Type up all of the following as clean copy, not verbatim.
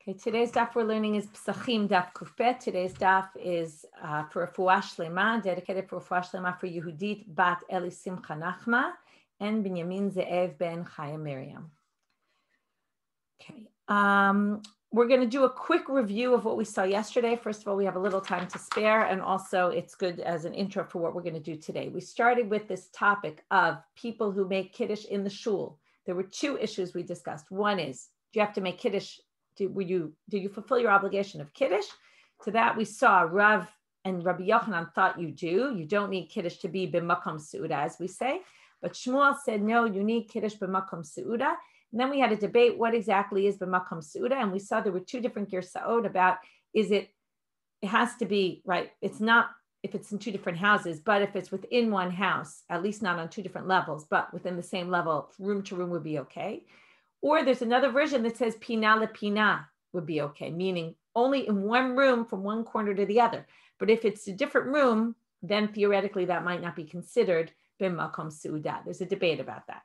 Okay, today's daf we're learning is Pesachim daf Kufbet. Today's daf is for Refuah Shlema, dedicated for Refuah Shlema for Yehudit Bat Eli Simcha Nachma and Binyamin Ze'ev Ben Chaya Miriam. Okay, we're going to do a quick review of what we saw yesterday. First of all, we have a little time to spare, and also it's good as an intro for what we're going to do today. We started with this topic of people who make Kiddush in the shul. There were two issues we discussed. One is, do you have to make Kiddush? Do you fulfill your obligation of Kiddush? To that we saw Rav and Rabbi Yochanan thought you do. You don't need Kiddush to be b'makom seuda, as we say. But Shmuel said, no, you need Kiddush b'makom seuda. And then we had a debate, what exactly is b'makom seuda? And we saw there were two different girsaot about, it has to be, right, it's not if it's in two different houses, but if it's within one house, at least not on two different levels, but within the same level, room to room would be okay. Or there's another version that says pina le pina would be okay, meaning only in one room from one corner to the other. But if it's a different room, then theoretically that might not be considered b'makom seuda. There's a debate about that.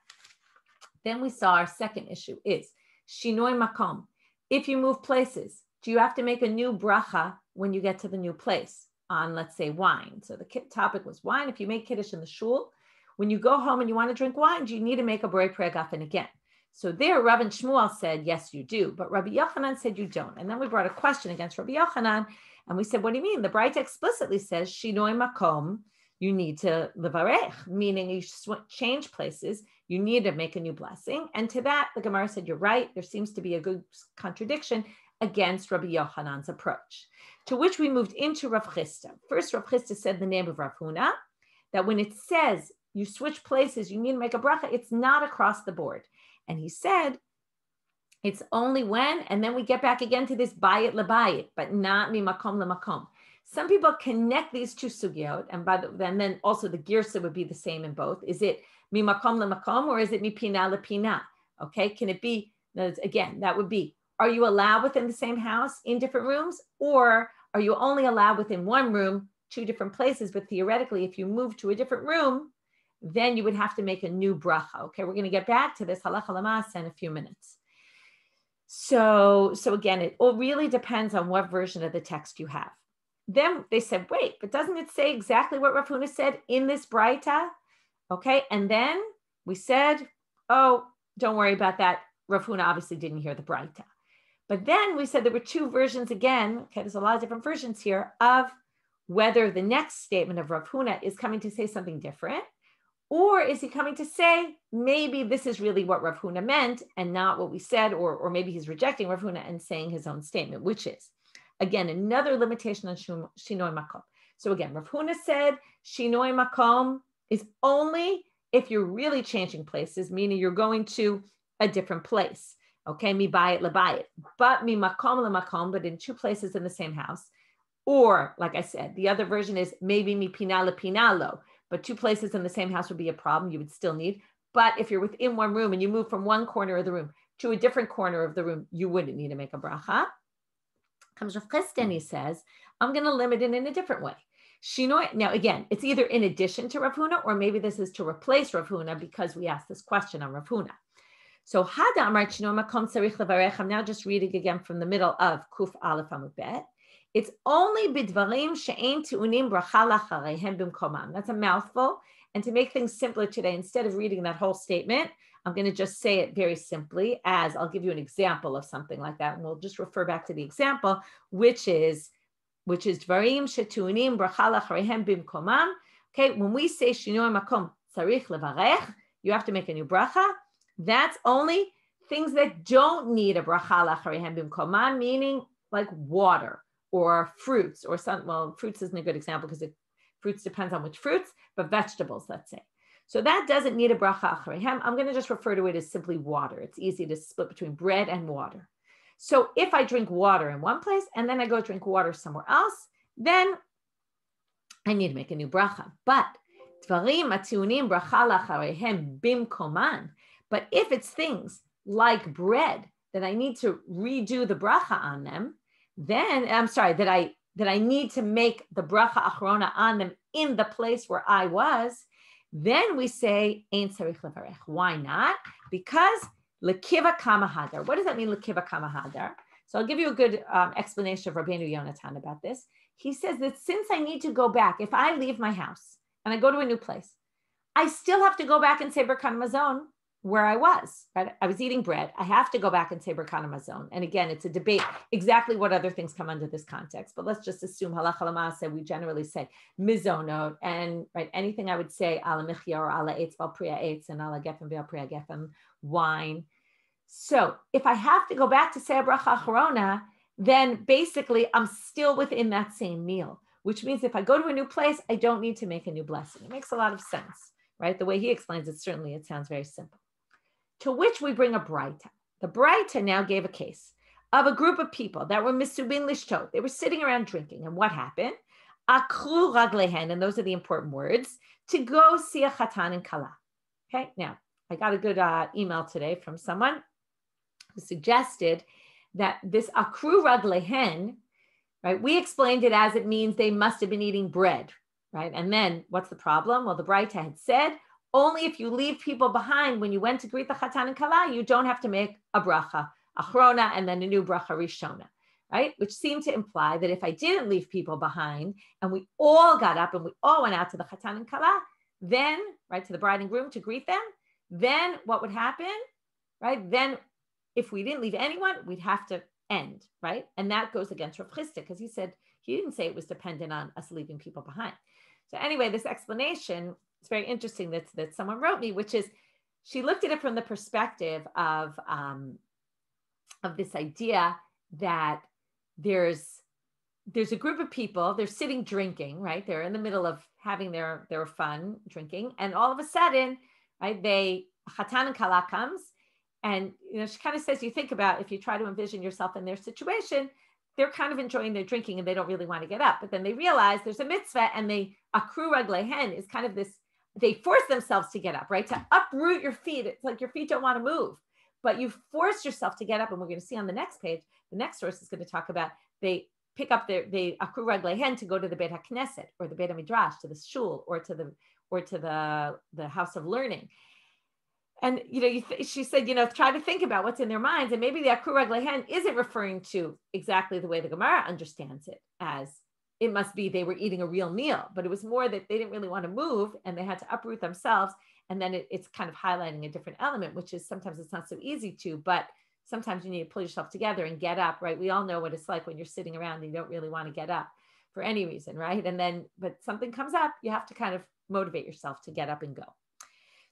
Then we saw our second issue is shinoi makom. If you move places, do you have to make a new bracha when you get to the new place on, let's say, wine? So the topic was wine. If you make Kiddush in the shul, when you go home and you want to drink wine, do you need to make a borei pregafen again? So there, Rav and Shmuel said, yes, you do. But Rabbi Yochanan said you don't. And then we brought a question against Rabbi Yochanan. And we said, what do you mean? The Braita explicitly says, Shinoi makom, you need to levarech, meaning you change places. You need to make a new blessing. And to that, the Gemara said, you're right. There seems to be a good contradiction against Rabbi Yochanan's approach. To which we moved into Rav Chisda. First, Rav Chisda said the name of Rav Huna, that when it says you switch places, you need to make a bracha, it's not across the board. And he said, it's only when, and then we get back again to this bayit lebayit, but not mi makom lemakom. Some people connect these two sugyot, and then also the girsa would be the same in both. Is it mi makom lemakom or is it mi pina lepina? Okay, can it be, again, that would be, are you allowed within the same house in different rooms, or are you only allowed within one room, two different places, but theoretically, if you move to a different room, then you would have to make a new bracha. Okay, we're going to get back to this halacha l'maaseh in a few minutes. So again, it all really depends on what version of the text you have. Then they said, wait, but doesn't it say exactly what Rav Huna said in this Braita? Okay, and then we said, oh, don't worry about that. Rav Huna obviously didn't hear the Braita. But then we said there were two versions again. Okay, there's a lot of different versions here of whether the next statement of Rav Huna is coming to say something different, or is he coming to say, maybe this is really what Rav Huna meant and not what we said, or maybe he's rejecting Rav Huna and saying his own statement, which is, again, another limitation on shinoi makom. So again, Rav Huna said, shinoi makom is only if you're really changing places, meaning you're going to a different place. Okay, mi bayit lebayit, but mi makom lemakom, but in two places in the same house. Or, like I said, the other version is maybe mi pina lepinalo, but two places in the same house would be a problem. You would still need. But if you're within one room and you move from one corner of the room to a different corner of the room, you wouldn't need to make a bracha. Comes Rav Chisda and he says, I'm going to limit it in a different way. Shinoi, now again, it's either in addition to Rav Huna, or maybe this is to replace Rav Huna because we asked this question on Rav Huna. So Hada Amar Shinoi Makom Tzarich Levarech. I'm now just reading again from the middle of Kuf Aleph Amud Bet. It's only bidvarim she'ein tu'unim bracha lachareihem b'mkomam. That's a mouthful. And to make things simpler today, instead of reading that whole statement, I'm going to just say it very simply as I'll give you an example of something like that. And we'll just refer back to the example, which is dvarim she'tu'unim bracha lachareihem b'mkomam. Okay, when we say shinoi makom tzarich levarech, you have to make a new bracha. That's only things that don't need a bracha lachareihem b'mkomam, meaning like water, or fruits, or some, well, fruits isn't a good example because fruits depends on which fruits, but vegetables, let's say. So that doesn't need a bracha achreihem. I'm going to just refer to it as simply water. It's easy to split between bread and water. So if I drink water in one place and then I go drink water somewhere else, then I need to make a new bracha. But dvarim atiunim bracha lachareihem bimkoman. But if it's things like bread that I need to redo the bracha on them, then I'm sorry that I need to make the bracha achrona on them in the place where I was, then we say ein tzarich levarech. Why not? Because lekiva kama hadar. What does that mean, lekiva kama hadar? So I'll give you a good explanation of Rabbeinu Yonatan about this. He says that since I need to go back, if I leave my house and I go to a new place, I still have to go back and say Birkat Hamazon where I was, right? I was eating bread. I have to go back and say Birkat Hamazon. And again, it's a debate exactly what other things come under this context. But let's just assume halacha l'maaseh, we generally say mizonot, and right, anything I would say ala michya or ala eitz val priya eitz and ala gefen val priya gefen, wine. So if I have to go back to say a bracha acharona, then basically I'm still within that same meal, which means if I go to a new place, I don't need to make a new blessing. It makes a lot of sense, right? The way he explains it, certainly it sounds very simple. To which we bring a braita. The braita now gave a case of a group of people that were misubin lishtot. They were sitting around drinking. And what happened? Akru raglehen, and those are the important words, to go see a chatan and kala. Okay, now I got a good email today from someone who suggested that this akru raglehen, right, we explained it as it means they must have been eating bread, right? And then what's the problem? Well, the braita had said, only if you leave people behind when you went to greet the chatan and kala, you don't have to make a bracha achrona and then a new bracha rishona, right? Which seemed to imply that if I didn't leave people behind and we all got up and we all went out to the chatan and kala, then, right, to the bride and groom to greet them, then what would happen, right? Then if we didn't leave anyone, we'd have to end, right? And that goes against Rav Chisda because he said, he didn't say it was dependent on us leaving people behind. So anyway, this explanation, it's very interesting that someone wrote me, which is she looked at it from the perspective of this idea that there's a group of people, they're sitting drinking, right? They're in the middle of having their fun drinking. And all of a sudden, right, chatan and kala comes. And, she kind of says, you think about, if you try to envision yourself in their situation, they're kind of enjoying their drinking and they don't really want to get up. But then they realize there's a mitzvah and akru raglehen is kind of this, they force themselves to get up, right? To uproot your feet. It's like your feet don't want to move, but you force yourself to get up. And we're going to see on the next page, the next source is going to talk about, they pick up they akru raglehen to go to the Beit HaKnesset or the Beit HaMidrash, to the shul or to the house of learning. And, she said, try to think about what's in their minds. And maybe the akru raglehen isn't referring to exactly the way the Gemara understands it, as it must be they were eating a real meal, but it was more that they didn't really want to move and they had to uproot themselves. And then it's kind of highlighting a different element, which is sometimes it's not so easy to, but sometimes you need to pull yourself together and get up, right? We all know what it's like when you're sitting around and you don't really want to get up for any reason, right? And then, but something comes up, you have to kind of motivate yourself to get up and go.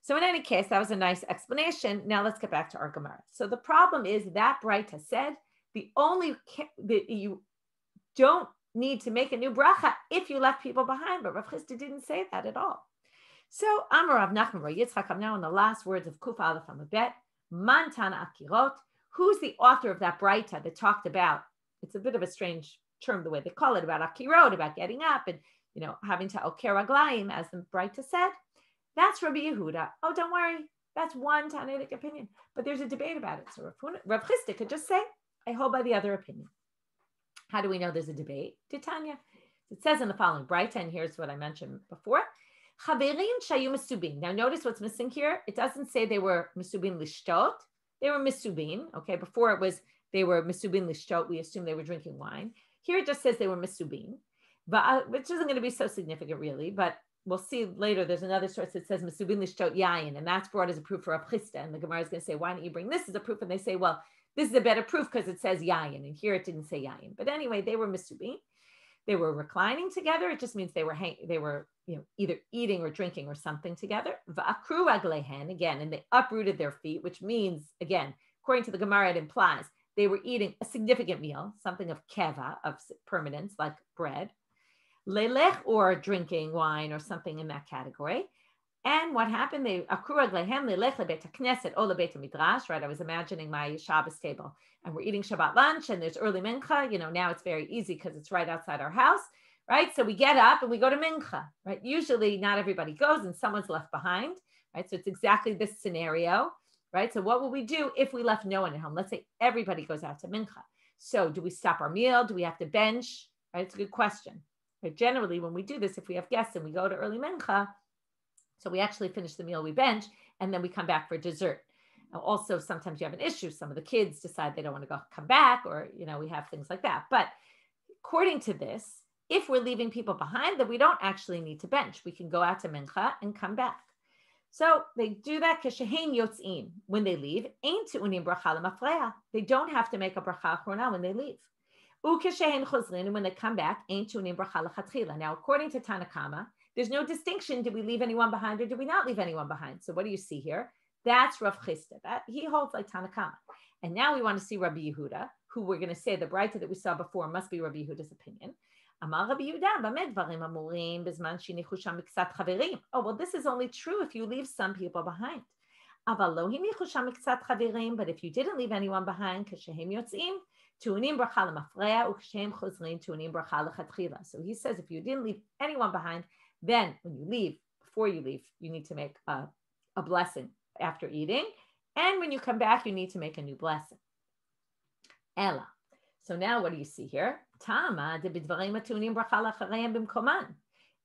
So in any case, that was a nice explanation. Now let's get back to our Gemara. So the problem is that Braita said you don't need to make a new bracha if you left people behind, but Rav Chisda didn't say that at all. So Amar Rav Nachman Bar Yitzchak, I'm now in the last words of Kuf Aleph Amabet, Man Tana Akirot, who's the author of that Braita that talked about, it's a bit of a strange term the way they call it, about Akirot, about getting up and having to Oker Raglayim, as the Braita said. That's Rabbi Yehuda. Oh, don't worry. That's one Tanaitic opinion. But there's a debate about it. So Rav Chisda could just say, I hold by the other opinion. How do we know there's a debate? Titania. It says in the following Braita, and here's what I mentioned before. Chaverim shayu misubin. Now notice what's missing here. It doesn't say they were misubin lishtot. They were misubin. Okay, before it was they were misubin lishtot. We assume they were drinking wine. Here it just says they were misubin, but which isn't going to be so significant really, but we'll see later. There's another source that says Mesubin Lishtot Yayin, and that's brought as a proof for Rav Chisda. And the Gemara is going to say, why don't you bring this as a proof? And they say, well, this is a better proof because it says Yayin, and here it didn't say Yayin. But anyway, they were Mesubin. They were reclining together. It just means they were either eating or drinking or something together. Va'akru raglehen, again, and they uprooted their feet, which means, again, according to the Gemara, it implies they were eating a significant meal, something of keva, of permanence, like bread. Lelech, or drinking wine or something in that category. And what happened? They akru raglehem lelech lebeit hakneset o lebeit midrash. Right? I was imagining my Shabbos table, and we're eating Shabbat lunch, and there's early mincha. Now it's very easy because it's right outside our house, right? So we get up and we go to mincha, right? Usually not everybody goes, and someone's left behind, right? So it's exactly this scenario, right? So what will we do if we left no one at home? Let's say everybody goes out to mincha. So do we stop our meal? Do we have to bench? Right? It's a good question. But generally, when we do this, if we have guests and we go to early mincha, so we actually finish the meal, we bench, and then we come back for dessert. Also, sometimes you have an issue. Some of the kids decide they don't want to come back, or, we have things like that. But according to this, if we're leaving people behind, then we don't actually need to bench. We can go out to mincha and come back. So they do that keshehein yotzin, when they leave. Ein tu'unim bracha lemafreya. They don't have to make a bracha achrona when they leave. Ukeshehein chozrin, and when they come back, ein tu'unim bracha lechatchila. Now, according to Tanakama, there's no distinction. Did we leave anyone behind or did we not leave anyone behind? So what do you see here? That's Rav Chisda. That he holds like Tanakama. And now we want to see Rabbi Yehuda, who we're going to say the Braita that we saw before must be Rabbi Yehuda's opinion. Amar Rabbi Yehuda, b'med dvarim amurim b'zman shenichu sham miktzat chaverim. Oh, well, this is only true if you leave some people behind. Aval lo hinichu sham miktzat chaverim, but if you didn't leave anyone behind, kashehem yotzim, tu'unim bracha lemafreya, ukashehem chozrin, tu'unim bracha lechatchila. So he says if you didn't leave anyone behind, then when you leave, before you leave, you need to make a blessing after eating. And when you come back, you need to make a new blessing. Ella. So now what do you see here?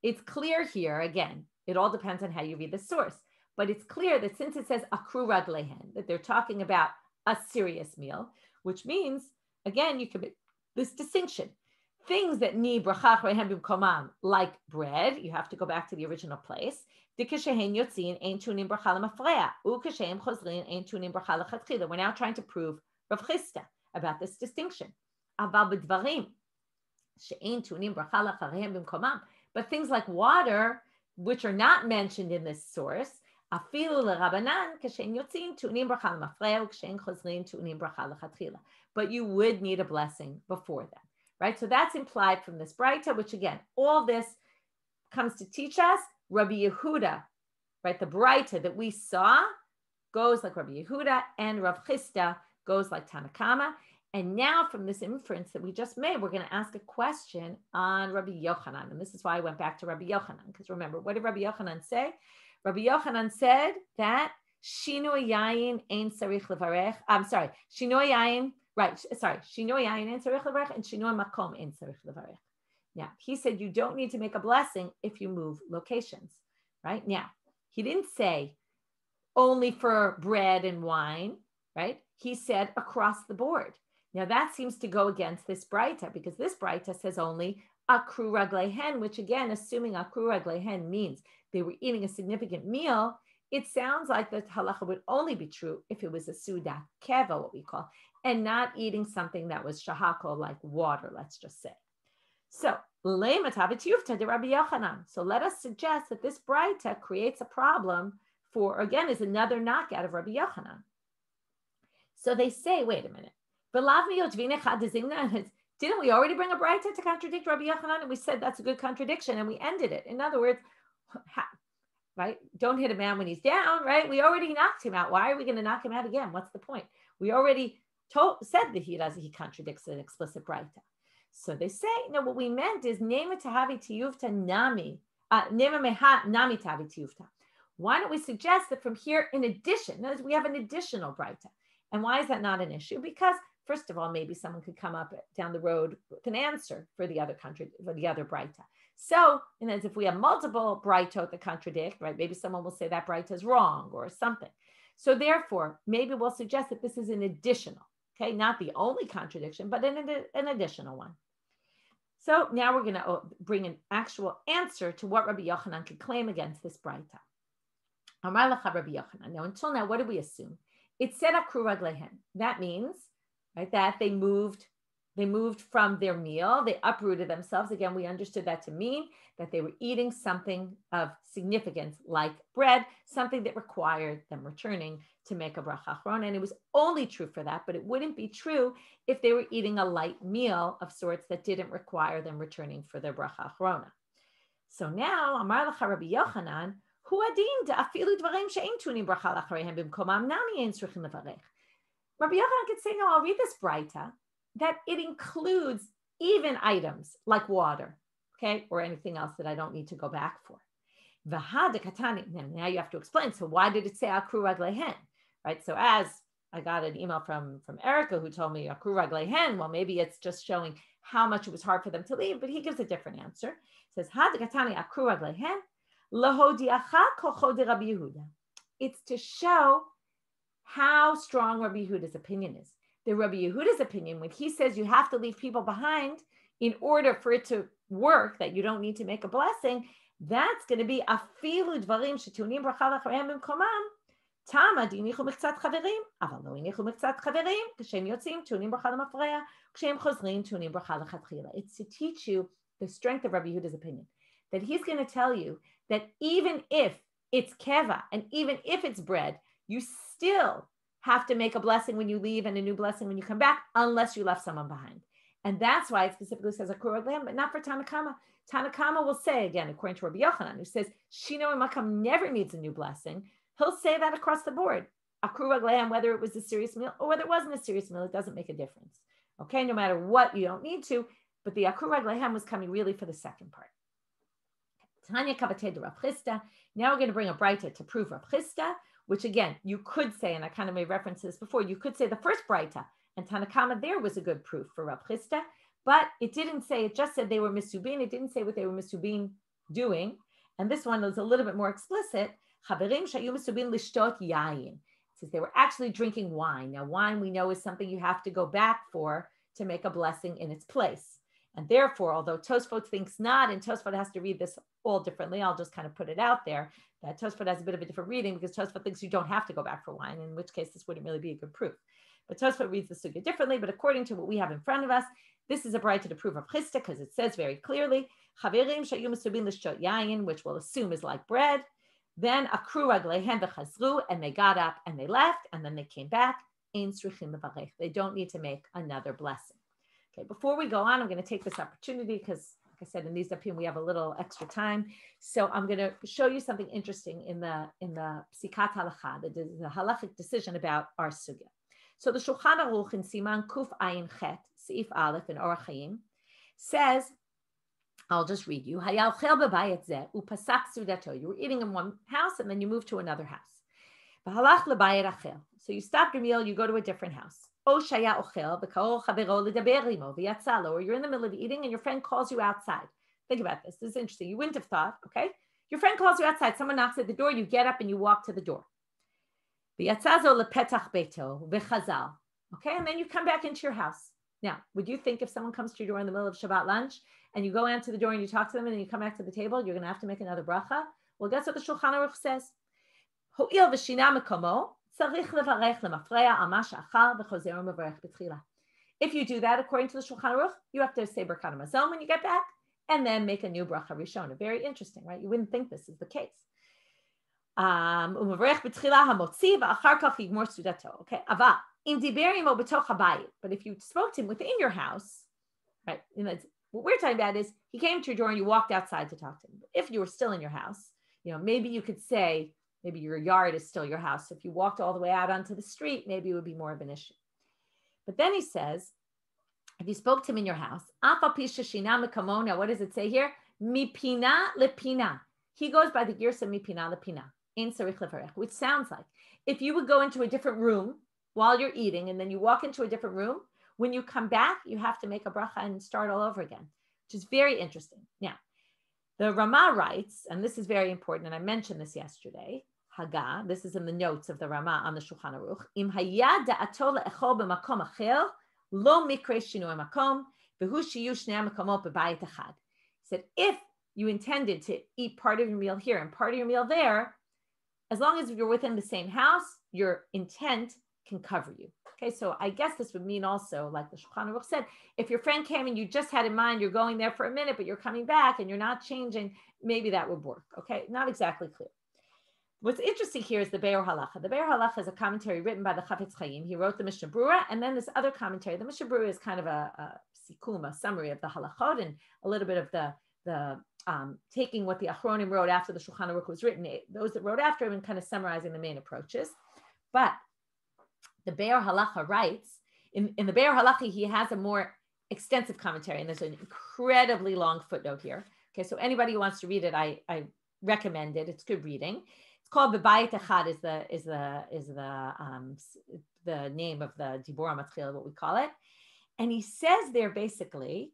It's clear here, again, it all depends on how you read the source, but it's clear that since it says akru raglehen, that they're talking about a serious meal, which means, again, you can make this distinction. Things that need bracha achreihem b'mkomam, like bread, you have to go back to the original place. We're now trying to prove Rav Chisda about this distinction. But things like water, which are not mentioned in this source, but you would need a blessing before them, right? So that's implied from this Braita, which again, all this comes to teach us Rabbi Yehuda, right? The Braita that we saw goes like Rabbi Yehuda, and Rav Chisda goes like Tanakama. And now from this inference that we just made, we're going to ask a question on Rabbi Yochanan. And this is why I went back to Rabbi Yochanan, because remember, what did Rabbi Yochanan say? Rabbi Yochanan said that Shinoi Yayin Ein Sarich Levarech. I'm sorry, Shinoi Yayin, right, sorry, Shinoi Yayin Ein Sarich Levarech and Shinoi Makom Ein Sarich Levarech. Now, he said you don't need to make a blessing if you move locations, right? Now, he didn't say only for bread and wine, right? He said across the board. Now, that seems to go against this Braita, because this Braita says only akru raglehen, which again, assuming akru raglehen means they were eating a significant meal, it sounds like the halacha would only be true if it was a suda keva, what we call, and not eating something that was shahako, like water, let's just say. So, so let us suggest that this Braita creates a problem for, again, is another knockout of Rabbi Yochanan. So they say, wait a minute. Didn't we already bring a Braita to contradict Rabbi Yochanan? And we said that's a good contradiction, and we ended it. In other words, right? Don't hit a man when he's down, right? We already knocked him out. Why are we going to knock him out again? What's the point? We already said that he contradicts an explicit Braita. So they say, no, what we meant is nema tahavi tiyuvta nami, nema meha nami tahavi tiyuvta. Why don't we suggest that from here, in addition, notice we have an additional Braita. And why is that not an issue? Because first of all, maybe someone could come up down the road with an answer for the other country, for the other Braita. So, and as if we have multiple Braitot that contradict, right? Maybe someone will say that Braita is wrong or something. So therefore, maybe we'll suggest that this is an additional, okay? Not the only contradiction, but an additional one. So now we're going to bring an actual answer to what Rabbi Yochanan could claim against this Braita. Amar lecha Rabbi Yochanan. Now, until now, what did we assume? It said akru raglehen. That means, right, that they moved from their meal. They uprooted themselves. Again, we understood that to mean that they were eating something of significance like bread, something that required them returning to make a bracha achrona. And it was only true for that, but it wouldn't be true if they were eating a light meal of sorts that didn't require them returning for their bracha achrona. So now, Amar lecha Rabbi Yochanan, hu adin da'afilu dvarim she'ein tunim bracha lachreihem b'mkomam nami ein tzrichim levarech. Rabbi Yochanan could say, no, I'll read this Braita, that it includes even items like water, okay, or anything else that I don't need to go back for. Now you have to explain. So why did it say akru raglehen, right? So as I got an email from Erica who told me akru raglehen, well, maybe it's just showing how much it was hard for them to leave, but he gives a different answer. He says, hadekatani akru raglehen lahodiacha kocho de Rabbi Yehuda. It's to show how strong Rabbi Yehuda's opinion is. The Rabbi Yehuda's opinion, when he says you have to leave people behind in order for it to work, that you don't need to make a blessing, that's going to be afilu dvarim shetunim bracha l'chareim b'mkomam. Tama d'inichu mektzat chaverim, aval lo inichu mektzat chaverim, kshem yotzim tunim bracha l'mafreya, kshem chozrim tunim bracha l'chatchila. It's to teach you the strength of Rabbi Yehuda's opinion, that he's going to tell you that even if it's keva and even if it's bread, you still have to make a blessing when you leave and a new blessing when you come back, unless you left someone behind. And that's why it specifically says akur raglehem, but not for Tanakama. Tanakama will say, again, according to Rabbi Yochanan, who says Shino and Makam never needs a new blessing, he'll say that across the board. Akur raglehem, whether it was a serious meal or whether it wasn't a serious meal, it doesn't make a difference. Okay, no matter what, you don't need to. But the akur raglehem was coming really for the second part. Tanya kavateh de Rav Chisda. Now we're going to bring a braita to prove Rav Chisda, which again, you could say, and I kind of made references before, you could say the first braita, and Tanakama there was a good proof for Rav Chisda, but it didn't say, it just said they were misubin. It didn't say what they were misubin doing. And this one was a little bit more explicit. Chaverim shayu misubin lishtot yayin. It says they were actually drinking wine. Now, wine we know is something you have to go back for to make a blessing in its place. And therefore, although Tosfot thinks not, and Tosfot has to read this all differently, I'll just kind of put it out there, that Tosfot has a bit of a different reading because Tosfot thinks you don't have to go back for wine, in which case this wouldn't really be a good proof. But Tosfot reads the sugya differently, but according to what we have in front of us, this is a braita to prove Rav Chisda because it says very clearly, Chaverim shayu mesubin l'shtot yayin, which we'll assume is like bread. Then akru ragleihem v'chazru, and they got up and they left, and then they came back. Ein tzrichim levarech. They don't need to make another blessing. Okay, before we go on, I'm going to take this opportunity because, like I said, in these dapim we have a little extra time. So I'm going to show you something interesting in the psikat halacha, the halachic decision about our sugya. So the Shulchan Aruch in Siman Kuf Ayin Chet, Seif Aleph in Orach Chaim, says, I'll just read you. You were eating in one house and then you moved to another house. So you stopped your meal, you go to a different house. Or you're in the middle of eating and your friend calls you outside. Think about this. This is interesting. You wouldn't have thought, okay? Your friend calls you outside. Someone knocks at the door. You get up and you walk to the door. Okay? And then you come back into your house. Now, would you think if someone comes to your door in the middle of Shabbat lunch and you go into the door and you talk to them and then you come back to the table, you're going to have to make another bracha? Well, guess what the Shulchan Aruch says? If you do that, according to the Shulchan Aruch, you have to say Birkat Hamazon when you get back, and then make a new bracha rishona. Very interesting, right? You wouldn't think this is the case. Okay, but if you spoke to him within your house, right? What we're talking about is he came to your door and you walked outside to talk to him. If you were still in your house, maybe you could say, maybe your yard is still your house. If you walked all the way out onto the street, maybe it would be more of an issue. But then he says, if you spoke to him in your house, what does it say here? Mipina lepina. He goes by the girsa mipina lepina, ein sarich levarech, which sounds like if you would go into a different room while you're eating and then you walk into a different room, when you come back, you have to make a bracha and start all over again, which is very interesting. Now, the Rama writes, and this is very important, and I mentioned this yesterday, Haga, this is in the notes of the Rama on the Shulchan Aruch, Im hayad da'ato le'echol b'makom acher, lo mikre shinui makom, v'hu shiyu shnei makomot b'bayit echad. He said, if you intended to eat part of your meal here and part of your meal there, as long as you're within the same house, your intent can cover you. Okay, so I guess this would mean also, like the Shulchan Aruch said, if your friend came and you just had in mind you're going there for a minute, but you're coming back and you're not changing, maybe that would work. Okay, not exactly clear. What's interesting here is the Be'er Halacha. The Be'er Halacha is a commentary written by the Chafetz Chaim. He wrote the Mishnah Berurah, and then this other commentary. The Mishnah Berurah is kind of a sikum, a summary of the halachot, and a little bit of the taking what the Achronim wrote after the Shulchan Aruch was written, those that wrote after him, and kind of summarizing the main approaches. But the Be'er Halacha writes, in the Be'er Halacha, he has a more extensive commentary, and there's an incredibly long footnote here. Okay, so anybody who wants to read it, I recommend it. It's good reading. It's called B'bayit Echad is the name of the Dibur HaMatchil, what we call it. And he says there basically,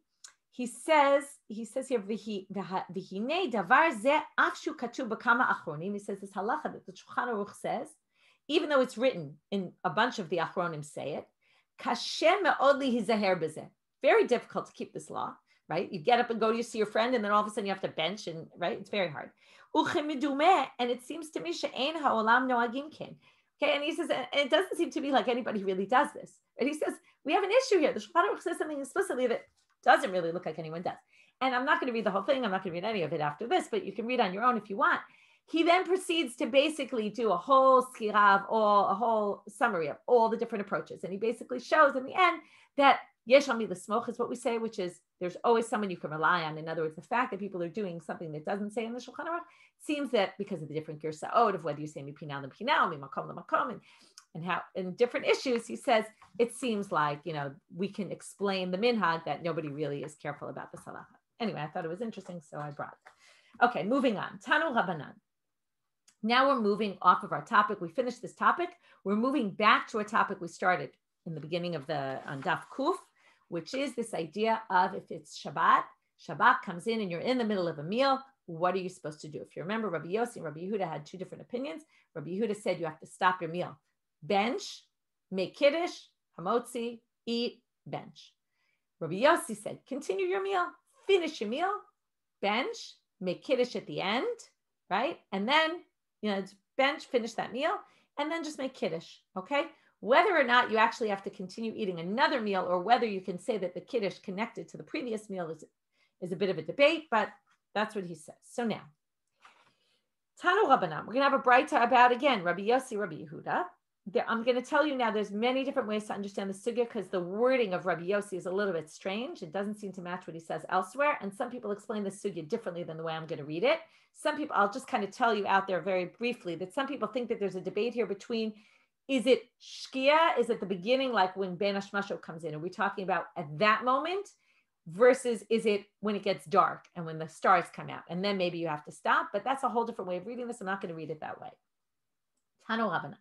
he says here, V'hinei davar zeh afshu katuv b'kama achronim. He says this halacha that the Shulchan Aruch says even though it's written in a bunch of the Achronim say it, kashem me'od lihizaher b'zeh. Very difficult to keep this law, right? You get up and go to see your friend, and then all of a sudden you have to bench, and right, it's very hard. And it seems to me she'ein ha'olam noagim ken. Okay, and he says, and it doesn't seem to me like anybody really does this. And he says, we have an issue here. The Shulchan Aruch says something explicitly that doesn't really look like anyone does. And I'm not going to read the whole thing. I'm not going to read any of it after this, but you can read on your own if you want. He then proceeds to basically do a whole skira of a whole summary of all the different approaches. And he basically shows in the end that yesh al mi l'smoch is what we say, which is there's always someone you can rely on. In other words, the fact that people are doing something that doesn't say in the Shulchan Aruch seems that because of the different girsaot of whether you say mipinal l'pinal, mimakom l'makom, and how in different issues, he says, it seems like, we can explain the minhag that nobody really is careful about the halacha. Anyway, I thought it was interesting, so I brought it. Okay, moving on. Tanu Rabbanan. Now we're moving off of our topic. We finished this topic. We're moving back to a topic we started in the beginning of on Daf Kuf, which is this idea of if it's Shabbat comes in and you're in the middle of a meal, what are you supposed to do? If you remember, Rabbi Yossi and Rabbi Yehuda had two different opinions. Rabbi Yehuda said you have to stop your meal. Bench, make kiddush, hamotzi, eat, bench. Rabbi Yossi said, continue your meal, finish your meal, bench, make kiddush at the end, right? And then, it's bench, finish that meal, and then just make kiddush, okay? Whether or not you actually have to continue eating another meal or whether you can say that the kiddush connected to the previous meal is a bit of a debate, but that's what he says. So now, Tanu Rabbanan, we're going to have a braita about, again, Rabbi Yossi, Rabbi Yehuda. I'm going to tell you now there's many different ways to understand the sugya because the wording of Rabbi Yossi is a little bit strange. It doesn't seem to match what he says elsewhere. And some people explain the sugya differently than the way I'm going to read it. Some people, I'll just kind of tell you out there very briefly that some people think that there's a debate here between, is it shkia? Is it the beginning, like when Ben Hashmasho comes in? Are we talking about at that moment? Versus is it when it gets dark and when the stars come out? And then maybe you have to stop. But that's a whole different way of reading this. I'm not going to read it that way. Tanu Rabbanan.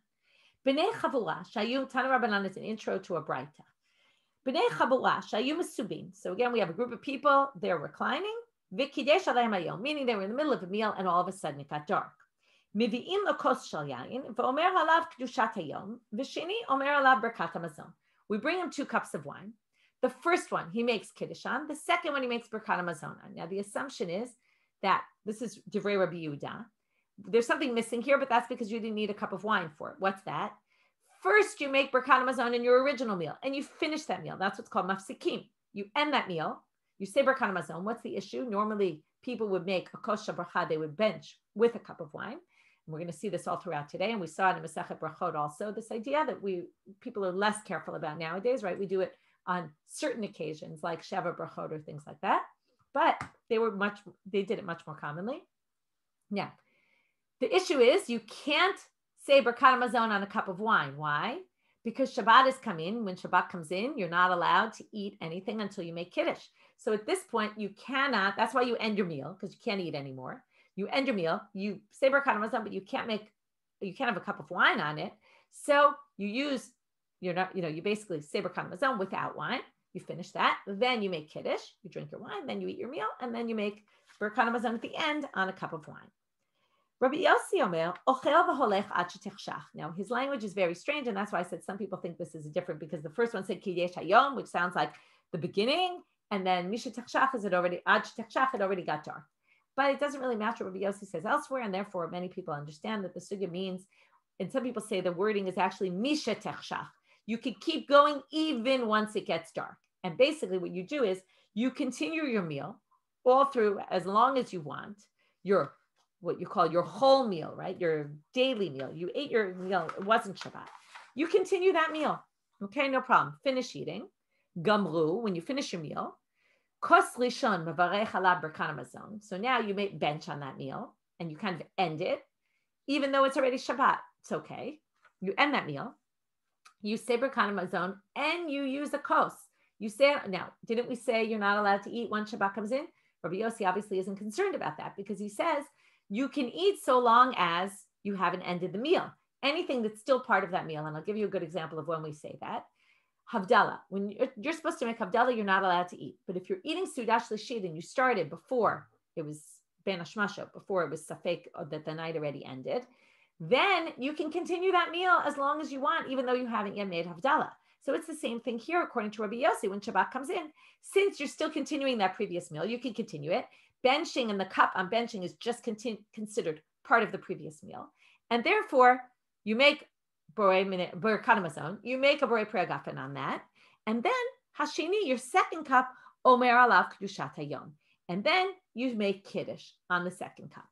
B'nei chavura shayu, Tanu Rabbanan is an intro to a braita. B'nei chavura shayu mesubin. So again, we have a group of people, they're reclining. V'kidesh aleim hayom, meaning they were in the middle of a meal and all of a sudden it got dark. Mivi'in lekos shel yain, v'omer alav kedushat hayom, v'sheni omer alav berkat hamazon. We bring him 2 cups of wine. The first one, he makes kiddush on. The second one, he makes berkat hamazon on. Now, the assumption is that, this is Divrei Rabbi Yehuda, there's something missing here, but that's because you didn't need a cup of wine for it. What's that? First, you make berkat hamazon in your original meal, and you finish that meal. That's what's called mafsikim. You end that meal. You say berkat hamazon. What's the issue? Normally, people would make a kosher bracha. They would bench with a cup of wine. And we're going to see this all throughout today, and we saw it in Masechet Brachot also. This idea that people are less careful about nowadays, right? We do it on certain occasions, like Sheva Brachot or things like that. But they did it much more commonly. Now, the issue is you can't say berkat hamazon on a cup of wine. Why? Because Shabbat is coming. When Shabbat comes in, you're not allowed to eat anything until you make kiddush. So at this point, you cannot, that's why you end your meal, because you can't eat anymore. You end your meal, you say berkat hamazon, but you can't have a cup of wine on it. So you basically say berkat hamazon without wine. You finish that, then you make kiddush, you drink your wine, then you eat your meal, and then you make berkat hamazon at the end on a cup of wine. Rabbi Yossi Omer, ochel v'holech ad shetechshach. Now, his language is very strange, and that's why I said some people think this is different, because the first one said kidesh hayom, which sounds like the beginning, and then mishetechshach is ad shetechshach, it already got dark. But it doesn't really match what Rabbi Yossi says elsewhere, and therefore many people understand that the sugya means, and some people say the wording is actually mishetechshach. You could keep going even once it gets dark. And basically what you do is you continue your meal all through as long as you want, what you call your whole meal, right? Your daily meal. You ate your meal. It wasn't Shabbat. You continue that meal. Okay, no problem. Finish eating. Gamru, when you finish your meal. Kos rishon mevarech alav berkat hamazon. So now you make bench on that meal and you kind of end it. Even though it's already Shabbat, it's okay. You end that meal. You say berkat hamazon and you use a kos. You say, now, didn't we say you're not allowed to eat once Shabbat comes in? Rabbi Yossi obviously isn't concerned about that because he says, you can eat so long as you haven't ended the meal. Anything that's still part of that meal, and I'll give you a good example of when we say that. Havdalah, when you're supposed to make Havdalah, you're not allowed to eat. But if you're eating Sudash Lashid and you started before it was Ben Hashmasho, before it was Safek that the night already ended, then you can continue that meal as long as you want, even though you haven't yet made Havdalah. So it's the same thing here, according to Rabbi Yossi, when Shabbat comes in. Since you're still continuing that previous meal, you can continue it. Benching and the cup on benching is just considered part of the previous meal. And therefore, you make Borei Mazon, you make a Borei Preagafen on that. And then, Hashini, your second cup, Omer Alav Kedushat Hayom. And then you make Kiddush on the second cup.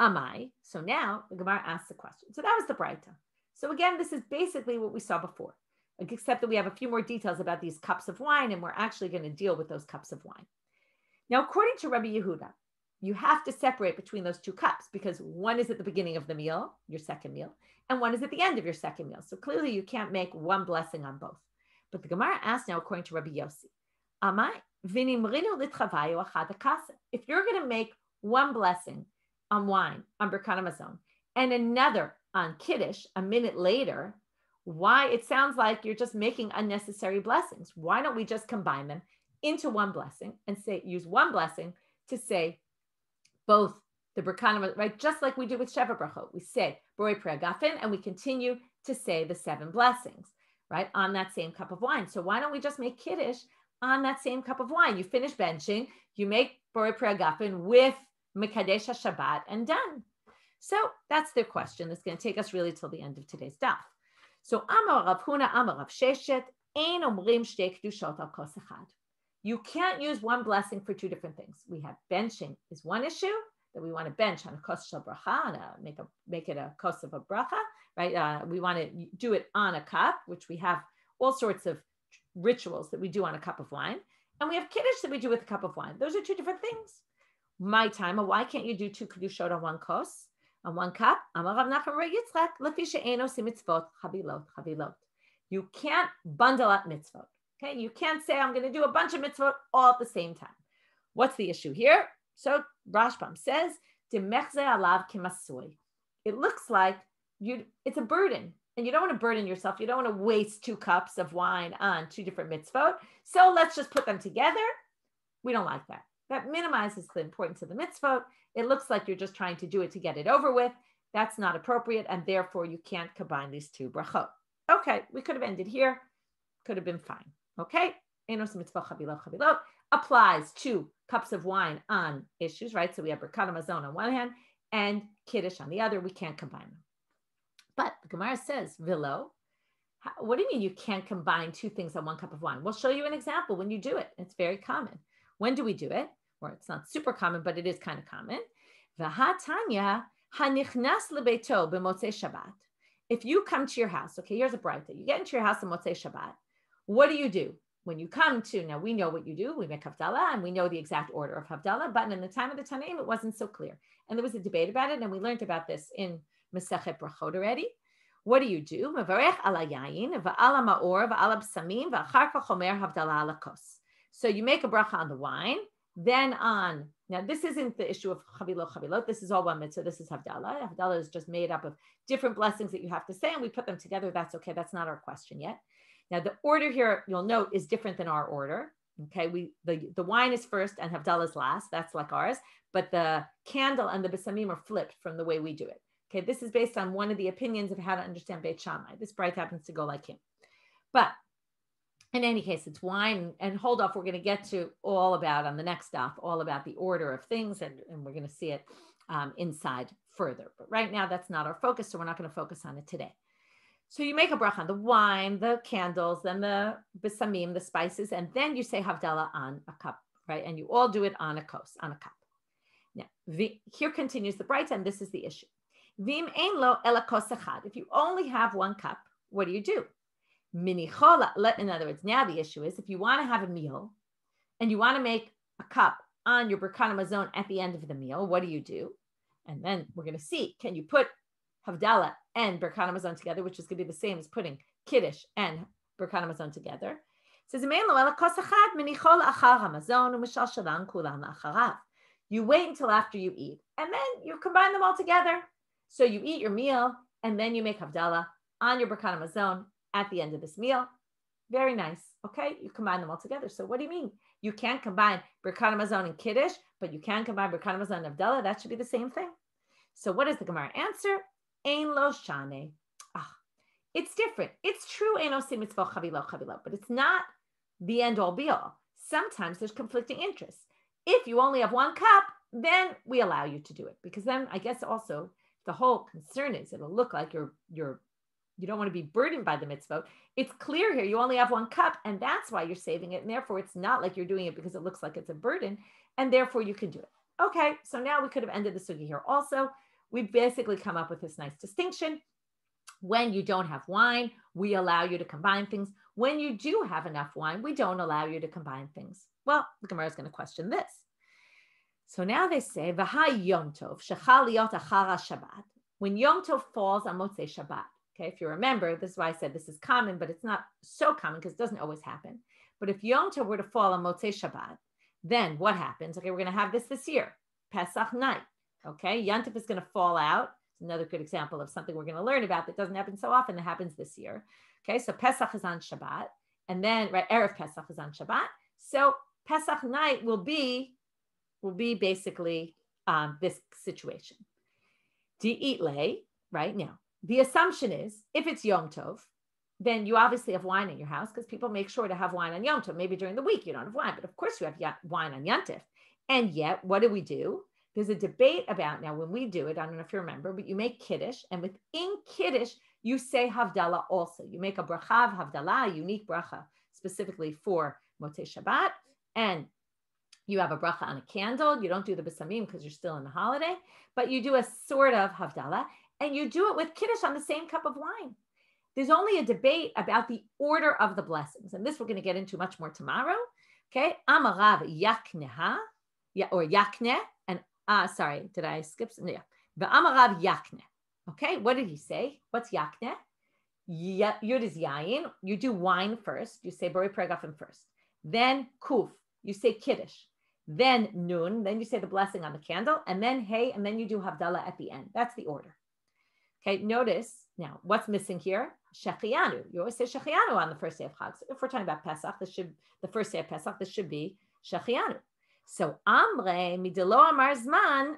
Amai. So now the Gemara asks the question. So that was the Braita. So again, this is basically what we saw before, except that we have a few more details about these cups of wine, and we're actually going to deal with those cups of wine. Now, according to Rabbi Yehuda, you have to separate between those two cups because one is at the beginning of the meal, your second meal, and one is at the end of your second meal. So clearly you can't make one blessing on both. But the Gemara asks now, according to Rabbi Yossi, Amai, if you're going to make one blessing on wine, on Birkat Hamazon, and another on Kiddush a minute later, why? It sounds like you're just making unnecessary blessings. Why don't we just combine them into one blessing and use one blessing to say both the Birkat Hamazon, right? Just like we do with Sheva Brachot. We say Borei Preagafen and we continue to say the 7 blessings, right? On that same cup of wine. So why don't we just make Kiddush on that same cup of wine? You finish benching, you make Borei Preagafen with Mekadesh HaShabbat and done. So that's their question. That's going to take us really till the end of today's daf. So Amar Rav Huna, Amar Rav Sheshet, Ein Omrim Shtei Kedushot Al Kos Echad. You can't use one blessing for two different things. We have benching is one issue that we want to bench on a kos shel bracha, and make it a kos of a bracha, right? We want to do it on a cup, which we have all sorts of rituals that we do on a cup of wine, and we have kiddush that we do with a cup of wine. Those are two different things. My time, why can't you do 2 kedushot on one kos, on one cup? Amar Rav Nachman bar Yitzchak, lefi she'ein osim mitzvot chavilot. You can't bundle up mitzvot. Okay, you can't say I'm going to do a bunch of mitzvot all at the same time. What's the issue here? So Rashbam says, "Demechze alav kimasui." It looks like it's a burden, and you don't want to burden yourself. You don't want to waste 2 cups of wine on 2 different mitzvot. So let's just put them together. We don't like that. That minimizes the importance of the mitzvot. It looks like you're just trying to do it to get it over with. That's not appropriate, and therefore you can't combine these 2 brachot. Okay, we could have ended here. Could have been fine. Okay, Enos mitzvah chavilot applies to cups of wine on issues, right? So we have Birkat Hamazon on one hand and Kiddush on the other. We can't combine them. But the Gemara says, Vilo, what do you mean you can't combine 2 things on one cup of wine? We'll show you an example when you do it. It's very common. When do we do it? Or it's not super common, but it is kind of common. V'hatanya hanichnas lebeito b'motzei Shabbat. If you come to your house, okay, here's a braita. You get into your house on Motzei Shabbat. What do? When you come to, now we know what you do. We make Havdalah, and we know the exact order of Havdalah, but in the time of the Tanaim, it wasn't so clear. And there was a debate about it, and we learned about this in Masechet Brachot already. What do? Mevarech ala yayin, va'ala ma'or, va'ala b'samim, va'achar kach omer Havdalah ala kos. So you make a bracha on the wine, then on, now this isn't the issue of chavilot, this is all one mitzvah, this is Havdalah. Havdalah is just made up of different blessings that you have to say, and we put them together. That's okay, that's not our question yet. Now, the order here, you'll note, is different than our order. Okay, the wine is first and Havdalah is last. That's like ours. But the candle and the besamim are flipped from the way we do it. Okay, this is based on one of the opinions of how to understand Beit Shammai. This bright happens to go like him. But in any case, it's wine. And hold off, we're going to get to all about on the next stop, all about the order of things. And we're going to see it inside further. But right now, that's not our focus. So we're not going to focus on it today. So you make a bracha on the wine, the candles, then the besamim, the spices, and then you say Havdalah on a cup, right? And you all do it on a kos, on a cup. Now, here continues the bright, and this is the issue. Vim ein lo ela kos echad. If you only have one cup, what do? Minichola. In other words, now the issue is if you want to have a meal and you want to make a cup on your Birkat Hamazon at the end of the meal, what do? And then we're going to see, can you put Havdalah and Birkat Hamazon together, which is going to be the same as putting Kiddush and Birkat Hamazon together. It says, you wait until after you eat, and then you combine them all together. So you eat your meal, and then you make Havdalah on your Birkat Hamazon at the end of this meal. Very nice. Okay, you combine them all together. So what do you mean? You can't combine Birkat Hamazon and Kiddush, but you can combine Birkat Hamazon and Havdalah. That should be the same thing. So what does the Gemara answer? Ein lo shane. It's different. It's true, ein osim mitzvah chavilo, but it's not the end all be all. Sometimes there's conflicting interests. If you only have one cup, then we allow you to do it, because then I guess also the whole concern is it'll look like you don't want to be burdened by the mitzvah. It's clear here you only have one cup, and that's why you're saving it, and therefore it's not like you're doing it because it looks like it's a burden, and therefore you can do it. Okay, so now we could have ended the sugi here also. We've basically come up with this nice distinction. When you don't have wine, we allow you to combine things. When you do have enough wine, we don't allow you to combine things. Well, the Gemara is going to question this. So now they say, V'ha Yom Tov, shechal liot achara Shabbat. When Yom Tov falls on Motzei Shabbat. Okay, if you remember, this is why I said this is common, but it's not so common because it doesn't always happen. But if Yom Tov were to fall on Motzei Shabbat, then what happens? Okay, we're going to have this year, Pesach night. Okay, Yom Tov is going to fall out. Another good example of something we're going to learn about that doesn't happen so often. That happens this year. Okay, so Pesach is on Shabbat, and then Erev Pesach is on Shabbat. So Pesach night will be basically this situation. Di'itle, right now. The assumption is if it's Yom Tov, then you obviously have wine in your house because people make sure to have wine on Yom Tov. Maybe during the week you don't have wine, but of course you have wine on Yom Tov. And yet, what do? There's a debate about now when we do it, I don't know if you remember, but you make Kiddush, and within Kiddush, you say Havdalah also. You make a bracha of Havdalah, a unique bracha, specifically for Motzei Shabbat, and you have a bracha on a candle. You don't do the Besamim because you're still in the holiday, but you do a sort of Havdalah, and you do it with Kiddush on the same cup of wine. There's only a debate about the order of the blessings, and this we're going to get into much more tomorrow. Okay, Amarav Yakneha, or Yakneh, and sorry, did I skip some? Yeah. The Amarav Yakneh. Okay, what did he say? What's Yakneh? Yud is Yayin. You do wine first. You say Bori Pregafen first. Then Kuf. You say Kiddush. Then Nun. Then you say the blessing on the candle. And then Hey. And then you do Havdalah at the end. That's the order. Okay, notice now what's missing here? Shechianu. You always say Shechianu on the first day of Chag. So if we're talking about Pesach, the first day of Pesach, this should be Shechianu. So Amre midelo amar zman.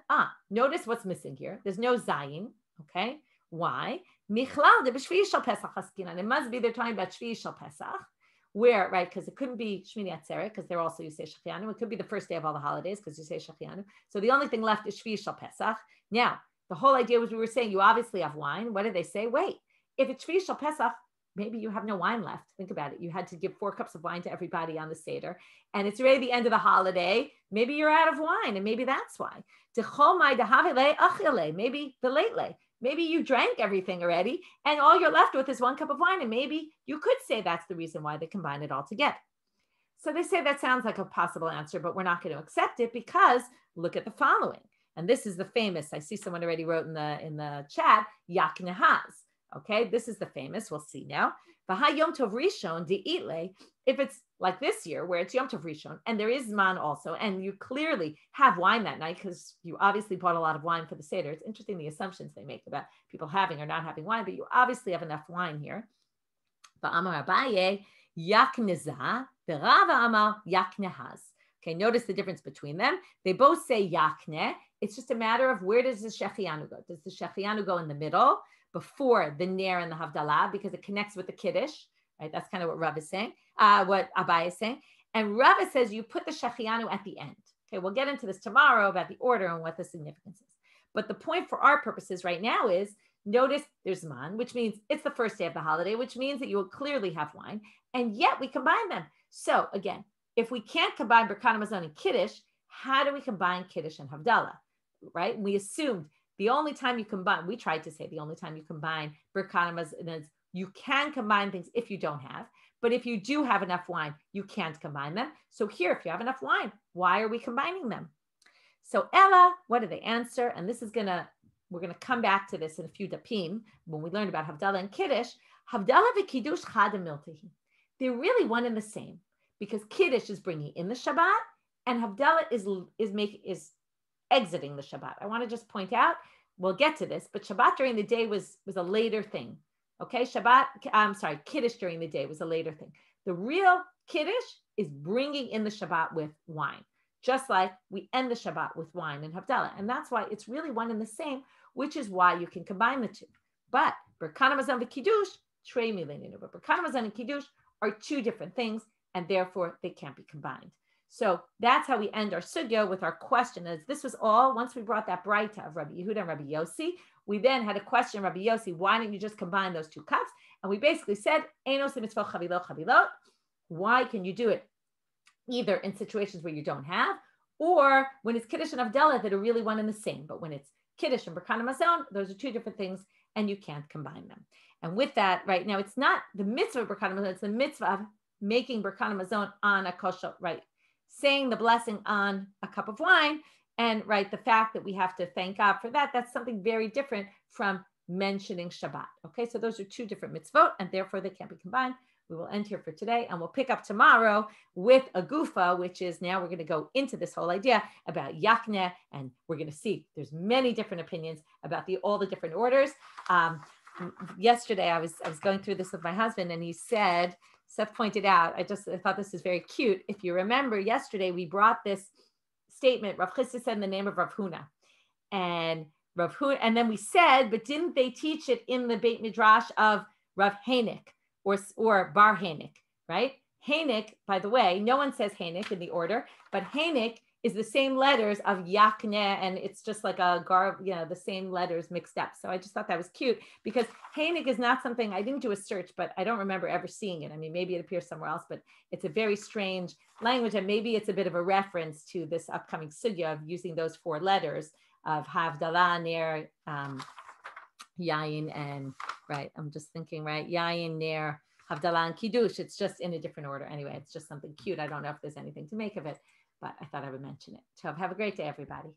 Notice what's missing here. There's no zayin. Okay, why? Michlal de b'shvi shel Pesach haskinan. It must be they're talking about shvi shel Pesach, where right because it couldn't be Shmini Atzeret because they're also you say Shechianu. It could be the first day of all the holidays because you say Shechianu. So the only thing left is shvi shel Pesach. Now the whole idea was we were saying you obviously have wine. What did they say? Wait, if it's shvi shel Pesach, maybe you have no wine left. Think about it. You had to give 4 cups of wine to everybody on the Seder, and it's already the end of the holiday. Maybe you're out of wine, and maybe that's why. Maybe the late. Maybe you drank everything already, and all you're left with is 1 cup of wine, and maybe you could say that's the reason why they combine it all together. So they say that sounds like a possible answer, but we're not going to accept it because look at the following. And this is the famous, I see someone already wrote in the chat, Yaknehaz. Okay, this is the famous, we'll see now. V'ha Yom Tov Rishon di'itle, if it's like this year where it's Yom Tov Rishon and there is man also, and you clearly have wine that night because you obviously bought a lot of wine for the Seder. It's interesting the assumptions they make about people having or not having wine, but you obviously have enough wine here. V'amar Abaye yaknezah, v'Rava amar yaknehaz. Okay, notice the difference between them. They both say yakneh. It's just a matter of where does the Shechianu go? Does the Shechianu go in the middle before the Ner and the Havdalah because it connects with the Kiddush, right? That's kind of what Rav is saying, what Abai is saying. And Rav says you put the Shechianu at the end. Okay, we'll get into this tomorrow about the order and what the significance is. But the point for our purposes right now is notice there's man, which means it's the first day of the holiday, which means that you will clearly have wine, and yet we combine them. So again, if we can't combine Birkat Hamazon and Kiddush, how do we combine Kiddush and Havdalah, right? We assumed the only time you combine, we tried to say the only time you combine Birkat Hamazon is you can combine things if you don't have, but if you do have enough wine, you can't combine them. So here, if you have enough wine, why are we combining them? So Ella, what do they answer? And this is we're gonna come back to this in a few dapim when we learn about Havdalah and Kiddush. Havdalah v'Kiddush chad miltihi. They're really one and the same because Kiddush is bringing in the Shabbat and Havdalah is exiting the Shabbat. I want to just point out, we'll get to this, but Shabbat during the day was a later thing. Okay, Kiddush during the day was a later thing. The real Kiddush is bringing in the Shabbat with wine, just like we end the Shabbat with wine and Havdalah. And that's why it's really one and the same, which is why you can combine the two. But Berkana Mazon v'Kiddush, Trei Mileninu. But Berkana Mazon and Kiddush are two different things, and therefore they can't be combined. So that's how we end our sugya with our question. As this was all, once we brought that braita of Rabbi Yehuda and Rabbi Yossi, we then had a question, Rabbi Yossi, why didn't you just combine those two cups? And we basically said, Einos mitzvah chavilot chavilot. Why can you do it either in situations where you don't have, or when it's Kiddush and Havdalah that are really one and the same? But when it's Kiddush and Berkana Mazon, those are two different things, and you can't combine them. And with that, right now, it's not the mitzvah of Berkana Mazon, it's the mitzvah of making Berkana Mazon on a kosher, right? Saying the blessing on a cup of wine, and right, the fact that we have to thank God for that, that's something very different from mentioning Shabbat. Okay, so those are two different mitzvot, and therefore they can't be combined. We will end here for today, and we'll pick up tomorrow with a gufa, which is now we're going to go into this whole idea about yakneh, and we're going to see there's many different opinions about all the different orders. Yesterday, I was going through this with my husband, and he said, Seth pointed out, I thought this is very cute. If you remember, yesterday we brought this statement, Rav Chisda said in the name of Rav Huna, and Rav Huna, and then we said, but didn't they teach it in the Beit Midrash of Rav Heinik or Bar Heinik, right? Heinik, by the way, no one says Heinik in the order, but Heinik is the same letters of Yakneh, and it's just like the same letters mixed up. So I just thought that was cute, because Heinik is not something, I didn't do a search, but I don't remember ever seeing it. I mean, maybe it appears somewhere else, but it's a very strange language, and maybe it's a bit of a reference to this upcoming sugya of using those four letters of Havdalah, Ner, Yayin, and, right, I'm just thinking, right, Yayin, Ner, Havdalah, and Kiddush. It's just in a different order. Anyway, it's just something cute. I don't know if there's anything to make of it, but I thought I would mention it. So have a great day, everybody.